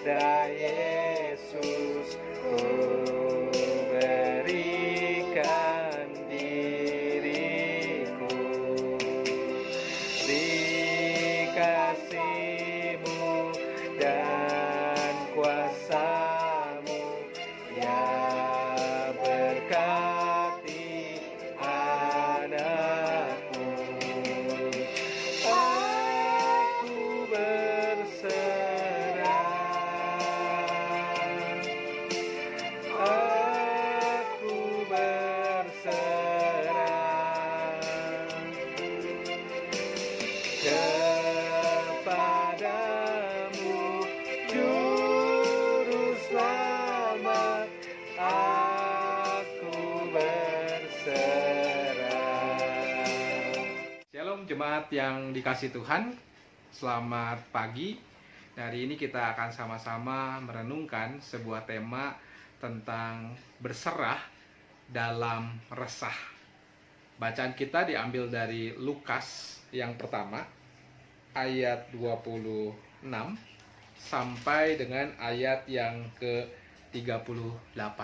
pada Yesus ku berikan diriku. Di kasih-Mu dan kuasa-Mu, ya berkati anakmu. Aku berserah, aku berserah kepadamu, Juru Selamat. Aku berserah. Shalom jemaat yang dikasih Tuhan, selamat pagi. Hari ini kita akan sama-sama merenungkan sebuah tema tentang berserah dalam resah. Bacaan kita diambil dari Lukas yang pertama, ayat 26 sampai dengan ayat yang ke-38.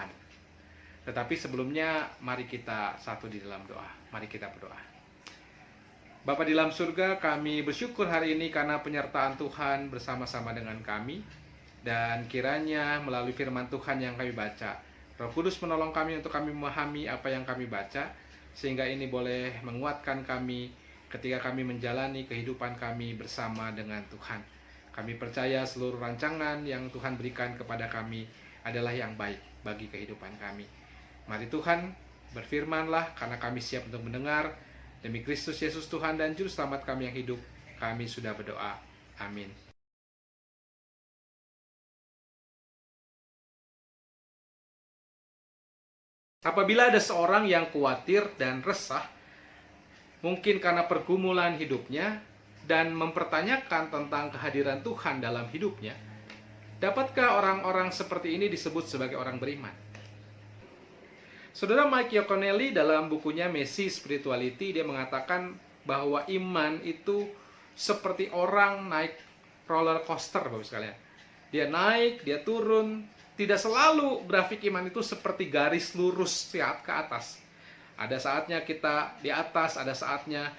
Tetapi sebelumnya mari kita satu di dalam doa. Mari kita berdoa. Bapa di dalam surga, kami bersyukur hari ini karena penyertaan Tuhan bersama-sama dengan kami. Dan kiranya melalui firman Tuhan yang kami baca, Roh Kudus menolong kami untuk kami memahami apa yang kami baca, sehingga ini boleh menguatkan kami ketika kami menjalani kehidupan kami bersama dengan Tuhan. Kami percaya seluruh rancangan yang Tuhan berikan kepada kami adalah yang baik bagi kehidupan kami. Mari Tuhan, berfirmanlah karena kami siap untuk mendengar. Demi Kristus Yesus Tuhan dan Juru Selamat kami yang hidup, kami sudah berdoa. Amin. Apabila ada seorang yang khawatir dan resah, mungkin karena pergumulan hidupnya, dan mempertanyakan tentang kehadiran Tuhan dalam hidupnya, dapatkah orang-orang seperti ini disebut sebagai orang beriman? Saudara Mike Yaconelli dalam bukunya Messy Spirituality, dia mengatakan bahwa iman itu seperti orang naik roller coaster, Bapak sekalian. Dia naik, dia turun. Tidak selalu grafik iman itu seperti garis lurus ke atas. Ada saatnya kita di atas, ada saatnya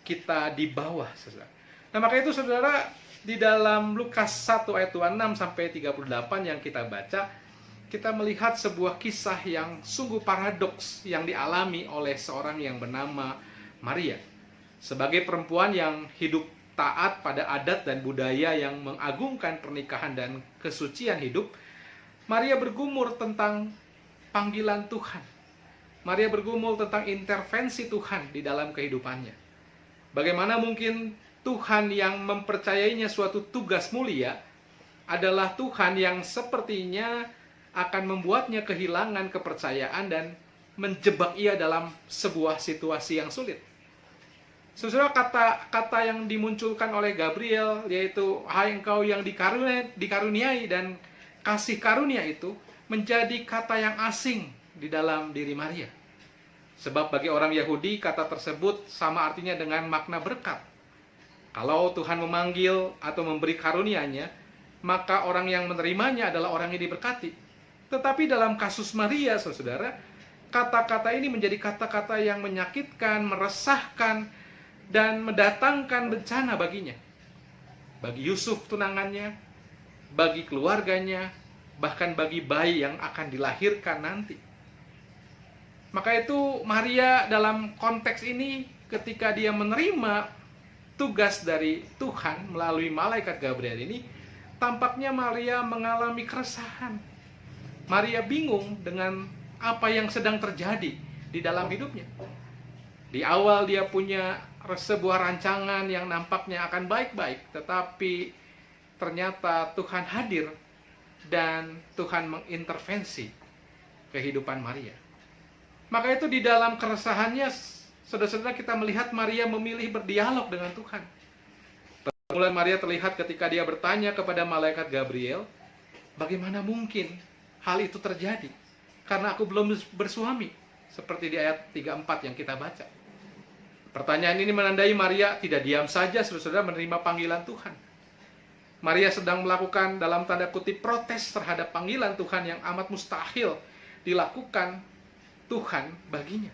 kita di bawah. Saudara. Nah, maka itu saudara, di dalam Lukas 1 ayat 26 sampai 38 yang kita baca, kita melihat sebuah kisah yang sungguh paradoks yang dialami oleh seorang yang bernama Maria. Sebagai perempuan yang hidup taat pada adat dan budaya yang mengagungkan pernikahan dan kesucian hidup, Maria bergumul tentang panggilan Tuhan. Maria bergumul tentang intervensi Tuhan di dalam kehidupannya. Bagaimana mungkin Tuhan yang mempercayainya suatu tugas mulia adalah Tuhan yang sepertinya akan membuatnya kehilangan kepercayaan dan menjebak ia dalam sebuah situasi yang sulit. Saudara, kata-kata yang dimunculkan oleh Gabriel, yaitu hai engkau yang dikaruniai, dan kasih karunia itu menjadi kata yang asing di dalam diri Maria. Sebab bagi orang Yahudi, kata tersebut sama artinya dengan makna berkat. Kalau Tuhan memanggil atau memberi karunia-Nya, maka orang yang menerimanya adalah orang yang diberkati. Tetapi dalam kasus Maria, saudara, kata-kata ini menjadi kata-kata yang menyakitkan, meresahkan, dan mendatangkan bencana baginya. Bagi Yusuf tunangannya, bagi keluarganya, bahkan bagi bayi yang akan dilahirkan nanti. Maka itu Maria dalam konteks ini, ketika dia menerima tugas dari Tuhan melalui malaikat Gabriel ini, tampaknya Maria mengalami keresahan. Maria bingung dengan apa yang sedang terjadi di dalam hidupnya. Di awal dia punya sebuah rancangan yang nampaknya akan baik-baik, tetapi ternyata Tuhan hadir dan Tuhan mengintervensi kehidupan Maria. Maka itu di dalam keresahannya, saudara-saudara, kita melihat Maria memilih berdialog dengan Tuhan. Permulaan Maria terlihat ketika dia bertanya kepada malaikat Gabriel, bagaimana mungkin hal itu terjadi? Karena aku belum bersuami. Seperti di ayat 34 yang kita baca. Pertanyaan ini menandai Maria tidak diam saja, saudara-saudara, menerima panggilan Tuhan. Maria sedang melakukan dalam tanda kutip protes terhadap panggilan Tuhan yang amat mustahil dilakukan Tuhan baginya.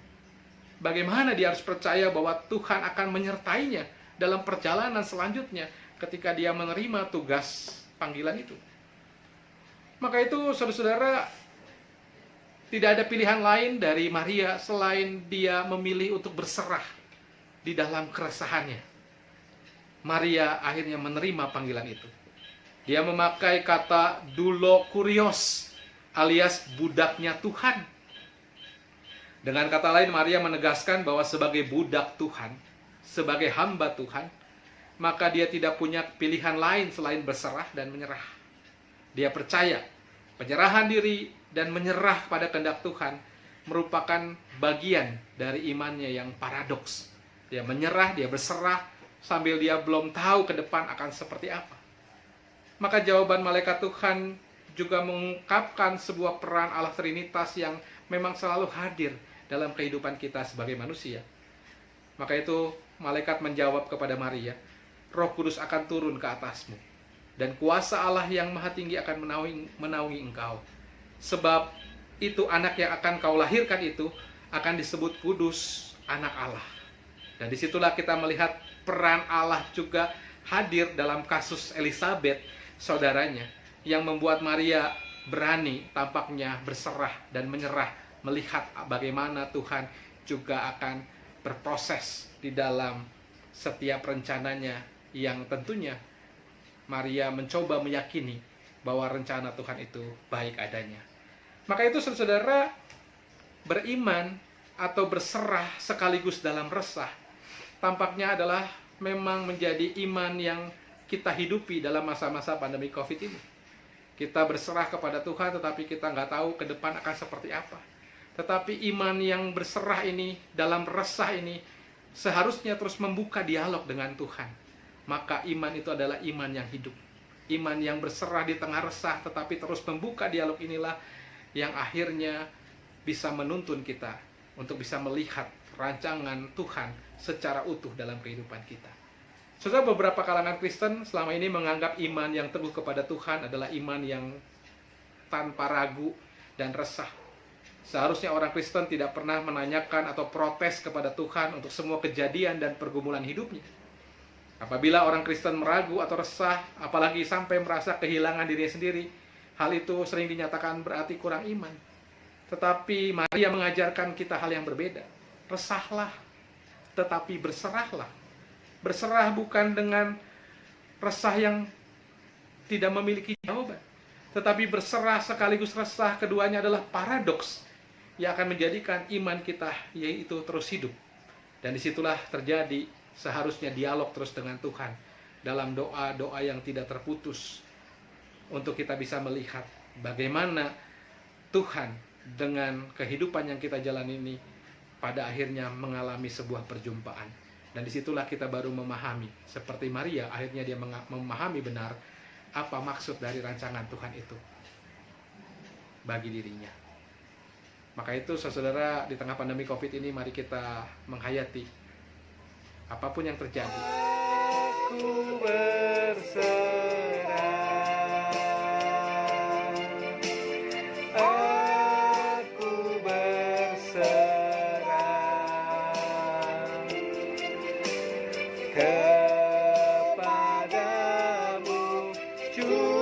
Bagaimana dia harus percaya bahwa Tuhan akan menyertainya dalam perjalanan selanjutnya ketika dia menerima tugas panggilan itu. Maka itu saudara-saudara, tidak ada pilihan lain dari Maria selain dia memilih untuk berserah di dalam keresahannya. Maria akhirnya menerima panggilan itu. Dia memakai kata doulo kurios alias budaknya Tuhan. Dengan kata lain, Maria menegaskan bahwa sebagai budak Tuhan, sebagai hamba Tuhan, maka dia tidak punya pilihan lain selain berserah dan menyerah. Dia percaya penyerahan diri dan menyerah pada kehendak Tuhan merupakan bagian dari imannya yang paradoks. Dia menyerah, dia berserah, sambil dia belum tahu ke depan akan seperti apa. Maka jawaban malaikat Tuhan juga mengungkapkan sebuah peran Allah Trinitas yang memang selalu hadir dalam kehidupan kita sebagai manusia. Maka itu malaikat menjawab kepada Maria, Roh Kudus akan turun ke atasmu, dan kuasa Allah yang maha tinggi akan menaungi engkau. Sebab itu anak yang akan kau lahirkan itu akan disebut kudus, anak Allah. Dan disitulah kita melihat peran Allah juga hadir dalam kasus Elizabeth, saudaranya, yang membuat Maria berani tampaknya berserah dan menyerah, melihat bagaimana Tuhan juga akan berproses di dalam setiap rencananya, yang tentunya Maria mencoba meyakini bahwa rencana Tuhan itu baik adanya. Maka itu saudara, beriman atau berserah sekaligus dalam resah tampaknya adalah memang menjadi iman yang kita hidupi dalam masa-masa pandemi COVID ini. Kita berserah kepada Tuhan, tetapi kita nggak tahu ke depan akan seperti apa. Tetapi iman yang berserah ini, dalam resah ini, seharusnya terus membuka dialog dengan Tuhan. Maka iman itu adalah iman yang hidup. Iman yang berserah di tengah resah, tetapi terus membuka dialog inilah yang akhirnya bisa menuntun kita untuk bisa melihat rancangan Tuhan secara utuh dalam kehidupan kita. Saudara, beberapa kalangan Kristen selama ini menganggap iman yang teguh kepada Tuhan adalah iman yang tanpa ragu dan resah. Seharusnya orang Kristen tidak pernah menanyakan atau protes kepada Tuhan untuk semua kejadian dan pergumulan hidupnya. Apabila orang Kristen meragu atau resah, apalagi sampai merasa kehilangan dirinya sendiri, hal itu sering dinyatakan berarti kurang iman. Tetapi Maria mengajarkan kita hal yang berbeda. Resahlah, tetapi berserahlah. Berserah bukan dengan resah yang tidak memiliki jawaban, tetapi berserah sekaligus resah, keduanya adalah paradoks yang akan menjadikan iman kita yaitu terus hidup. Dan disitulah terjadi seharusnya dialog terus dengan Tuhan dalam doa-doa yang tidak terputus, untuk kita bisa melihat bagaimana Tuhan dengan kehidupan yang kita jalani ini pada akhirnya mengalami sebuah perjumpaan. Dan disitulah kita baru memahami, seperti Maria, akhirnya dia memahami benar apa maksud dari rancangan Tuhan itu bagi dirinya. Maka itu saudara, di tengah pandemi COVID ini, mari kita menghayati apapun yang terjadi. Aku berserah, aku berserah kepadamu, Tuhan.